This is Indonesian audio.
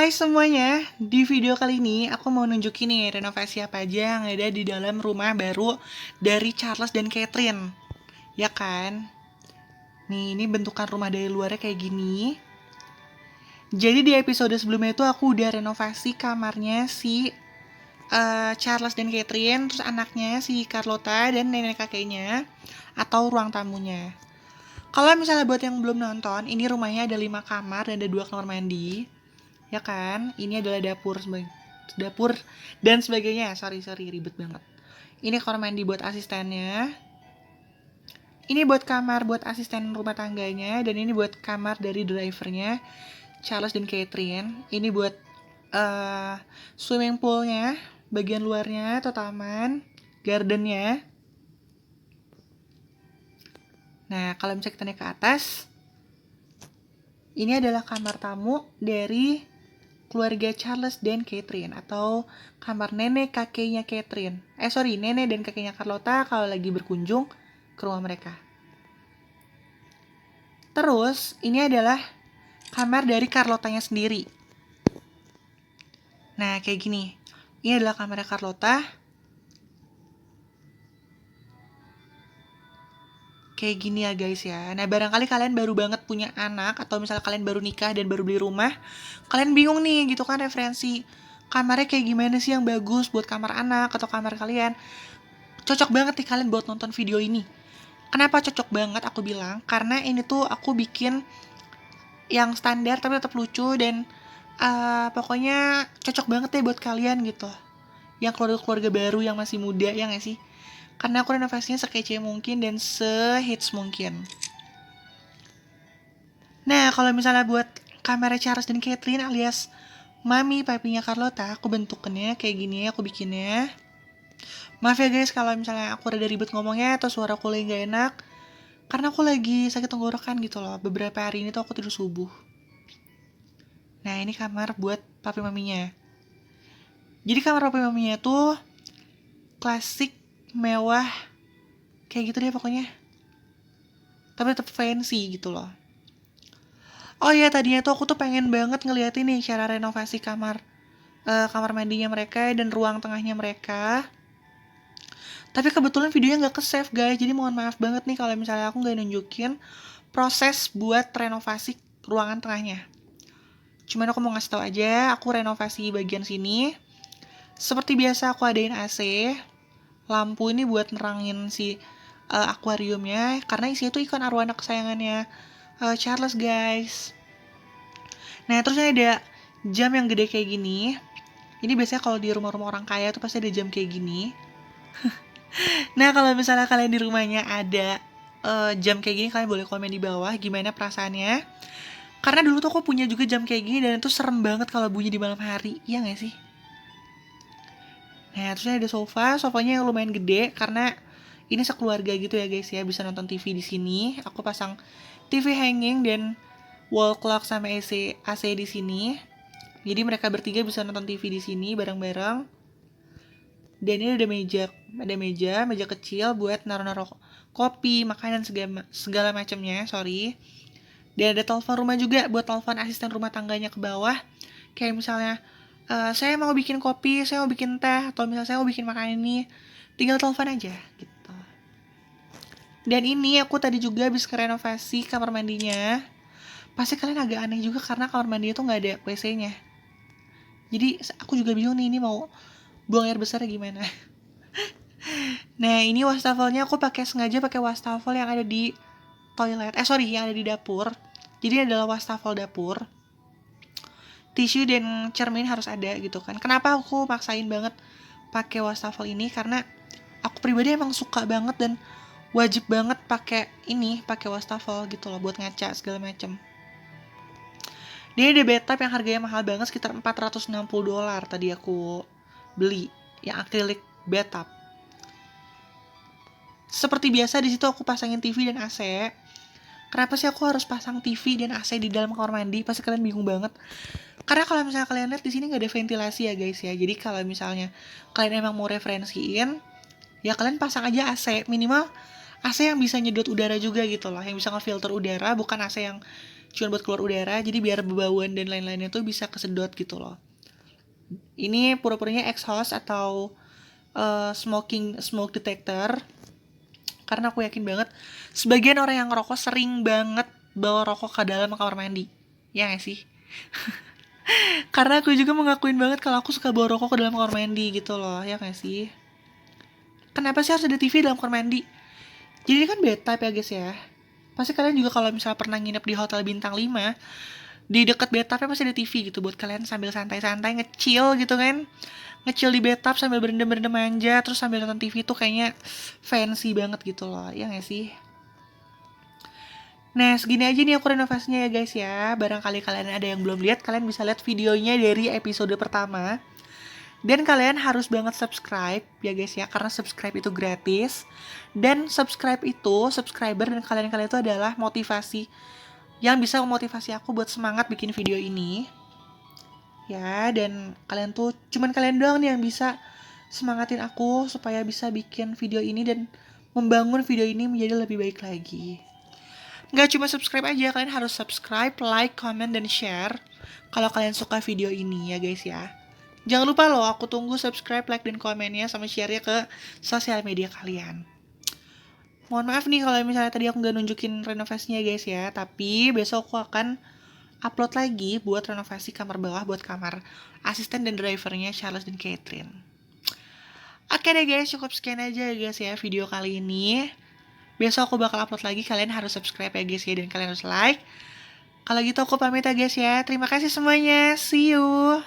Hai semuanya, di video kali ini aku mau nunjukin nih renovasi apa aja yang ada di dalam rumah baru dari Charles dan Catherine. Ya kan? Nih, ini bentukan rumah dari luarnya kayak gini. Jadi di episode sebelumnya itu aku udah renovasi kamarnya si Charles dan Catherine, terus anaknya si Carlota dan nenek kakeknya atau ruang tamunya. Kalau misalnya buat yang belum nonton, ini rumahnya ada 5 kamar dan ada 2 kamar mandi. Ya kan, ini adalah dapur dan sebagainya. Sorry ribet banget. Ini kamar mandi buat asistennya, ini buat kamar buat asisten rumah tangganya, dan ini buat kamar dari drivernya Charles dan Catherine. Ini buat swimming poolnya, bagian luarnya atau taman, gardennya. Nah, kalau misalnya kita naik ke atas, ini adalah kamar tamu dari keluarga Charles dan Catherine atau kamar nenek kakeknya Catherine. Nenek dan kakeknya Carlota kalau lagi berkunjung ke rumah mereka. Terus, ini adalah kamar dari Carlotanya sendiri. Nah, kayak gini. Ini adalah kamarnya Carlota. Kayak gini ya guys ya. Nah, barangkali kalian baru banget punya anak atau misalnya kalian baru nikah dan baru beli rumah, kalian bingung nih gitu kan referensi kamarnya kayak gimana sih yang bagus buat kamar anak atau kamar kalian. Cocok banget nih kalian buat nonton video ini. Kenapa cocok banget aku bilang? Karena ini tuh aku bikin yang standar tapi tetap lucu dan pokoknya cocok banget deh buat kalian gitu. Yang keluarga-keluarga baru yang masih muda, ya gak sih? Karena aku renovasinya sekece mungkin dan sehits mungkin. Nah, kalau misalnya buat kamera Charles dan Catherine alias mami papinya Carlota, aku bentukannya kayak gini, aku bikinnya. Maaf ya guys kalau misalnya aku rada ribet ngomongnya atau suara aku lagi gak enak. Karena aku lagi sakit tenggorokan gitu loh. Beberapa hari ini tuh aku tidur subuh. Nah, ini kamar buat papi maminya. Jadi kamar papi maminya tuh klasik, mewah, kayak gitu deh pokoknya. Tapi tetap fancy gitu loh. Oh iya, tadinya tuh aku tuh pengen banget ngeliatin nih cara renovasi kamar mandinya mereka dan ruang tengahnya mereka. Tapi kebetulan videonya gak ke-save guys, jadi mohon maaf banget nih kalau misalnya aku gak nunjukin proses buat renovasi ruangan tengahnya. Cuman aku mau ngasih tau aja, aku renovasi bagian sini. Seperti biasa aku adain AC. Lampu ini buat nerangin si akuariumnya, karena isinya tuh ikan arwana kesayangannya Charles guys. Nah, terus ini ada jam yang gede kayak gini. Ini biasanya kalau di rumah-rumah orang kaya tuh pasti ada jam kayak gini. Nah, kalau misalnya kalian di rumahnya ada jam kayak gini, kalian boleh komen di bawah gimana perasaannya. Karena dulu tuh aku punya juga jam kayak gini dan itu serem banget kalau bunyi di malam hari. Iya gak sih? Nah, terusnya ada sofanya yang lumayan gede karena ini sekeluarga gitu ya guys ya, bisa nonton TV di sini. Aku pasang TV hanging dan wall clock sama AC di sini. Jadi mereka bertiga bisa nonton TV di sini bareng-bareng. Dan ini ada meja kecil buat naruh-naruh kopi, makanan segala macamnya, Dan ada telepon rumah juga buat telepon asisten rumah tangganya ke bawah. Kayak misalnya saya mau bikin kopi, saya mau bikin teh, atau misalnya saya mau bikin makanan ini, tinggal telepon aja gitu. Dan ini aku tadi juga habis renovasi kamar mandinya. Pasti kalian agak aneh juga karena kamar mandinya tuh gak ada WC-nya. Jadi aku juga bingung nih, ini mau buang air besar gimana. Nah, ini wastafelnya aku sengaja pakai wastafel yang ada di toilet. Yang ada di dapur. Jadi adalah wastafel dapur. Tisu dan cermin harus ada gitu kan. Kenapa aku maksain banget pakai wastafel ini? Karena aku pribadi emang suka banget dan wajib banget pakai wastafel gitu loh buat ngaca segala macem. Dia ada bathtub yang harganya mahal banget, sekitar $460 tadi aku beli yang akrilik bathtub. Seperti biasa di situ aku pasangin TV dan AC. Kenapa sih aku harus pasang TV dan AC di dalam kamar mandi? Pasti kalian bingung banget. Karena kalau misalnya kalian lihat di sini nggak ada ventilasi ya guys ya. Jadi kalau misalnya kalian emang mau referensiin, ya kalian pasang aja AC. Minimal AC yang bisa nyedot udara juga gitu loh, yang bisa ngefilter udara, bukan AC yang cuma buat keluar udara, jadi biar bebauan dan lain-lainnya tuh bisa kesedot gitu loh. Ini pura-puranya exhaust atau smoke detector, karena aku yakin banget sebagian orang yang ngerokok sering banget bawa rokok ke dalam kamar mandi, ya gak sih? Karena aku juga mengakuin banget kalau aku suka bawa rokok ke dalam kamar mandi gitu loh, ya gak sih? Kenapa sih harus ada TV dalam kamar mandi? Jadi ini kan bathtub ya guys ya. Pasti kalian juga kalau misalnya pernah nginep di hotel bintang 5, di dekat bathtubnya pasti ada TV gitu buat kalian sambil santai-santai ngecil gitu kan. Ngecil di bathtub sambil berendam-berendam manja terus sambil nonton TV tuh kayaknya fancy banget gitu loh, ya gak sih? Nah, segini aja nih aku renovasinya ya guys ya. Barangkali kalian ada yang belum lihat, kalian bisa lihat videonya dari episode pertama. Dan kalian harus banget subscribe ya guys ya, karena subscribe itu gratis. Dan subscriber dan kalian-kalian itu adalah motivasi yang bisa memotivasi aku buat semangat bikin video ini. Ya, dan kalian tuh, cuman kalian doang nih yang bisa semangatin aku supaya bisa bikin video ini dan membangun video ini menjadi lebih baik lagi. Nggak cuma subscribe aja, kalian harus subscribe, like, comment, dan share kalau kalian suka video ini ya guys ya. Jangan lupa loh, aku tunggu subscribe, like, dan komennya sama share-nya ke sosial media kalian. Mohon maaf nih kalau misalnya tadi aku nggak nunjukin renovasinya guys ya, tapi besok aku akan upload lagi buat renovasi kamar bawah buat kamar asisten dan drivernya Charles dan Catherine. Oke deh guys, cukup sekian aja guys ya video kali ini. Besok aku bakal upload lagi, kalian harus subscribe ya guys ya, dan kalian harus like. Kalau gitu aku pamit ya guys ya, terima kasih semuanya, see you.